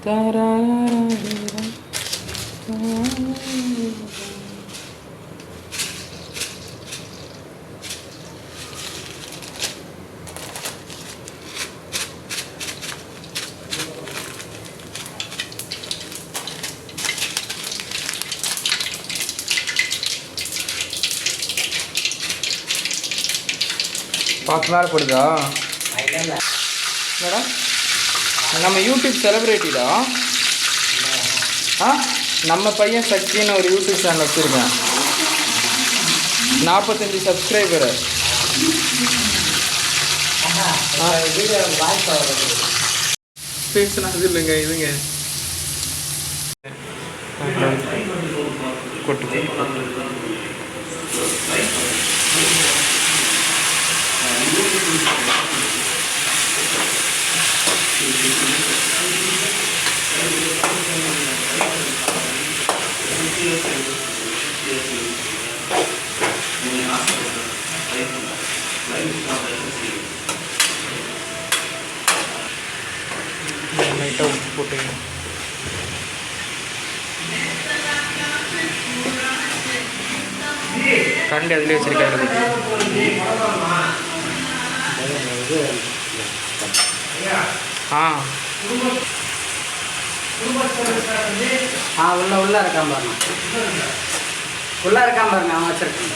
பார்த்து மேலே போடுதா மேடம்? நம்ம யூடியூப் செலிப்ரிட்டிடா. நம்ம பையன் சக்தின்னு ஒரு யூடியூப் சேனல் வச்சுருக்கேன். 45 சப்ஸ்கிரைபரு. பேசுனது இல்லைங்க இதுங்க. கொட்டு லைட்டாக உப்பு போட்டுங்க. கரண்டி அதிலே வச்சிருக்காரு. உள்ள இருக்காம பாருங்க, உள்ள இருக்காம பாருங்க, அவன் வச்சிருக்கேன்.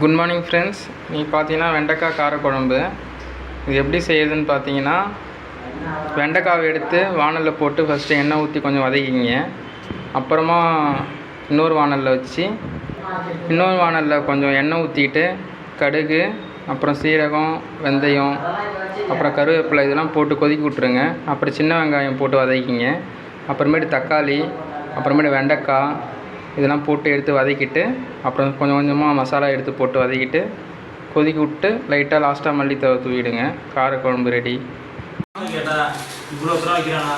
Good morning friends. நீங்கள் பார்த்தீங்கன்னா வெண்டைக்காய் காரக்குழம்பு. இது எப்படி செய்யுதுன்னு பார்த்தீங்கன்னா, வெண்டைக்காவை எடுத்து வானலில் போட்டு ஃபஸ்ட்டு எண்ணெய் ஊற்றி கொஞ்சம் வதக்கிங்க. அப்புறமா இன்னொரு வானலில் வச்சு இன்னொரு வானலில் கொஞ்சம் எண்ணெய் ஊற்றிக்கிட்டு கடுகு, அப்புறம் சீரகம், வெந்தயம், அப்புறம் கருவேப்பிலை இதெல்லாம் போட்டு கொதிக்க விட்ருங்க. அப்புறம் சின்ன வெங்காயம் போட்டு வதக்கிங்க. அப்புறமேட்டு தக்காளி, அப்புறமேட்டு வெண்டைக்காய் இதெல்லாம் போட்டு எடுத்து வதக்கிட்டு, அப்புறம் கொஞ்சம் கொஞ்சமாக மசாலா எடுத்து போட்டு வதக்கிட்டு கொதிக்க விட்டு லைட்டாக லாஸ்ட்டாக மல்லித்தழை தூவிடுங்க. காரக்குழம்பு ரெடி. இவ்வளோ வைக்கிறானா?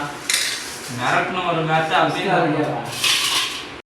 மிரட்டணும் ஒரு மேட்ச் அப்படியே